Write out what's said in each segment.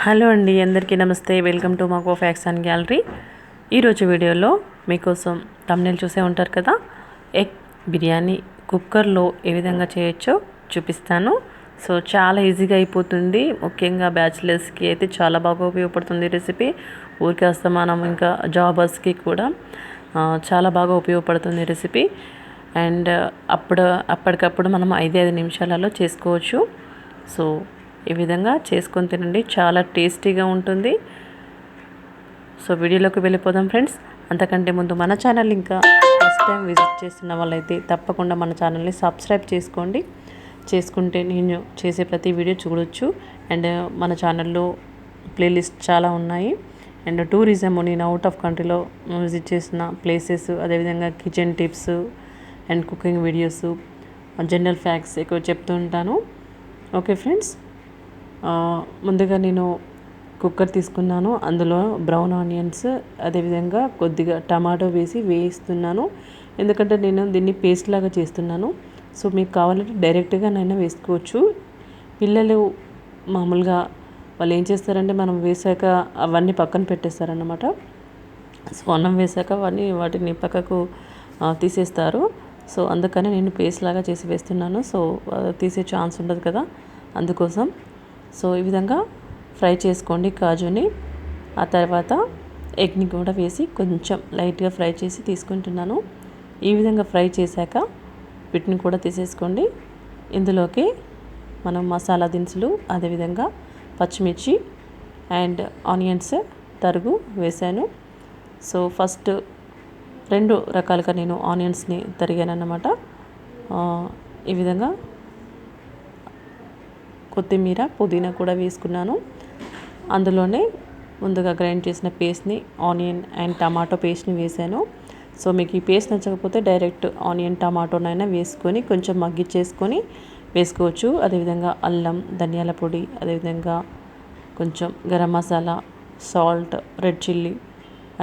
Hello అండి, అందరికీ నమస్తే. వెల్కమ్ టు మాగువా ఫ్యాక్ట్స్ అండ్ గ్యాలరీ. ఈరోజు వీడియోలో మీకోసం థంబ్నెయిల్ చూసే ఉంటారు కదా, ఎగ్ బిర్యానీ కుక్కర్లో ఏ విధంగా చేయొచ్చో చూపిస్తాను. సో చాలా ఈజీగా అయిపోతుంది. ముఖ్యంగా బ్యాచిలర్స్కి అయితే చాలా బాగా ఉపయోగపడుతుంది రెసిపీ. ఊరికే అస్తమానం ఇంకా జాబర్స్కి కూడా చాలా బాగా ఉపయోగపడుతుంది రెసిపీ. అండ్ అప్పటికప్పుడు మనం 5 నిమిషాలలో చేసుకోవచ్చు. సో ఈ విధంగా చేసుకొని తినండి, చాలా టేస్టీగా ఉంటుంది. సో వీడియోలోకి వెళ్ళిపోదాం ఫ్రెండ్స్. అంతకంటే ముందు మన ఛానల్ ఇంకా ఫస్ట్ టైం విజిట్ చేస్తున్న వాళ్ళైతే తప్పకుండా మన ఛానల్ని సబ్స్క్రైబ్ చేసుకోండి. చేసుకుంటే నేను చేసే ప్రతి వీడియో చూడొచ్చు. అండ్ మన ఛానల్లో ప్లేలిస్ట్ చాలా ఉన్నాయి. అండ్ టూరిజం, నేను అవుట్ ఆఫ్ కంట్రీలో విజిట్ చేసిన ప్లేసెస్, అదేవిధంగా kitchen tips and cooking videos, general facts ఎక్కువ చెప్తూ ఉంటాను. ఓకే ఫ్రెండ్స్, ముందుగా నేను కుక్కర్ తీసుకున్నాను. అందులో బ్రౌన్ ఆనియన్స్, అదేవిధంగా కొద్దిగా టమాటో వేసి వేయిస్తున్నాను. ఎందుకంటే నేను దీన్ని పేస్ట్ లాగా చేస్తున్నాను. సో మీకు కావాలంటే డైరెక్ట్గా నైనా వేసుకోవచ్చు. పిల్లలు మామూలుగా వాళ్ళు ఏం చేస్తారంటే మనం వేసాక అవన్నీ పక్కన పెట్టేస్తారన్నమాట. సో అన్నం వేసాక వాటిని పక్కకు తీసేస్తారు. సో అందుకని నేను పేస్ట్ లాగా చేసి వేస్తున్నాను. సో తీసే ఛాన్స్ ఉండదు కదా, అందుకోసం. సో ఈ విధంగా ఫ్రై చేసుకోండి కాజుని. ఆ తర్వాత ఎగ్ని కూడా వేసి కొంచెం లైట్గా ఫ్రై చేసి తీసుకుంటున్నాను. ఈ విధంగా ఫ్రై చేశాక వీటిని కూడా తీసేసుకోండి. ఇందులోకి మనం మసాలా దినుసులు, అదేవిధంగా పచ్చిమిర్చి అండ్ ఆనియన్స్ తరుగు వేసాను. సో ఫస్ట్ 2 రకాలుగా నేను ఆనియన్స్ని తరిగాను అన్నమాట. ఈ విధంగా కొత్తిమీర, పుదీనా కూడా వేసుకున్నాను. అందులోనే ముందుగా గ్రైండ్ చేసిన పేస్ట్ని, ఆనియన్ అండ్ టమాటో పేస్ట్ని వేసాను. సో మీకు ఈ పేస్ట్ నచ్చకపోతే డైరెక్ట్ ఆనియన్ టమాటోనైనా వేసుకొని కొంచెం మగ్గిచ్చేసుకొని వేసుకోవచ్చు. అదేవిధంగా అల్లం, ధనియాల పొడి, అదేవిధంగా కొంచెం garam masala, salt, red chilli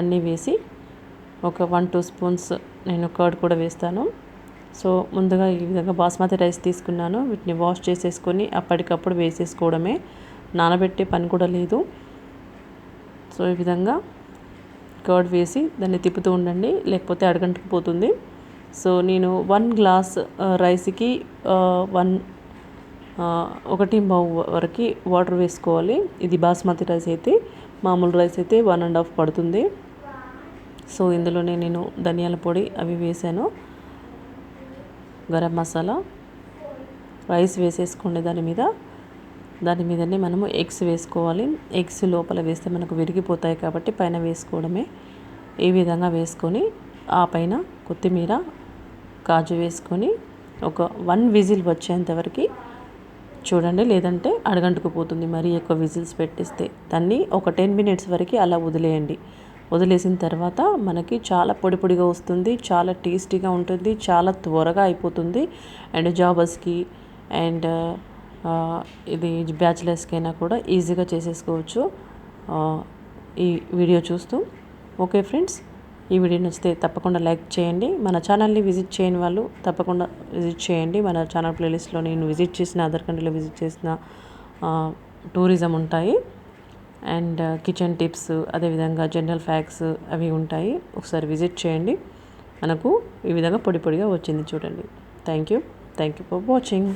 అన్నీ వేసి ఒక 1-2 స్పూన్స్ నేను కర్డ్ కూడా వేస్తాను. సో ముందుగా ఈ విధంగా బాస్మతి రైస్ తీసుకున్నాను. వీటిని వాష్ చేసేసుకొని అప్పటికప్పుడు వేసేసుకోవడమే, నానబెట్టే పని కూడా లేదు. సో ఈ విధంగా కర్డ్ వేసి దాన్ని తిప్పుతూ ఉండండి, లేకపోతే అడగంటుకుపోతుంది. సో నేను 1 గ్లాస్ రైస్కి 1 వరకు వాటర్ వేసుకోవాలి. ఇది బాస్మతి రైస్ అయితే, మామూలు రైస్ అయితే 1.5 పడుతుంది. సో ఇందులోనే నేను ధనియాల పొడి అవి వేసాను, గరం మసాలా, రైస్ వేసేసుకోండి. దాని మీదనే మనము ఎగ్స్ వేసుకోవాలి. ఎగ్స్ లోపల వేస్తే మనకు విరిగిపోతాయి కాబట్టి పైన వేసుకోవడమే. ఈ విధంగా వేసుకొని ఆ పైన కొత్తిమీర, కాజు వేసుకొని ఒక 1 విజిల్ వచ్చేంతవరకు చూడండి, లేదంటే అడగంటుకుపోతుంది మరీ ఎక్కువ విజిల్స్ పెట్టిస్తే. దాన్ని ఒక 10 మినిట్స్ వరకు అలా వదిలేయండి. వదిలేసిన తర్వాత మనకి చాలా పొడి పొడిగా వస్తుంది, చాలా టేస్టీగా ఉంటుంది, చాలా త్వరగా అయిపోతుంది. అండ్ జాబర్స్కి అండ్ ఇది బ్యాచిలర్స్కైనా కూడా ఈజీగా చేసేసుకోవచ్చు ఈ వీడియో చూస్తూ. ఓకే ఫ్రెండ్స్, ఈ వీడియో నచ్చితే తప్పకుండా లైక్ చేయండి. మన ఛానల్ని విజిట్ చేయని వాళ్ళు తప్పకుండా విజిట్ చేయండి. మన ఛానల్ ప్లేలిస్ట్లో నేను విజిట్ చేసిన, అదర్ కంట్రీలో విజిట్ చేసిన టూరిజం ఉంటాయి. అండ్ కిచెన్ టిప్స్, అదేవిధంగా జనరల్ ఫ్యాక్ట్స్ అవి ఉంటాయి. ఒకసారి విజిట్ చేయండి. మనకు ఈ విధంగా పొడి పొడిగా వచ్చింది చూడండి. Thank you for watching.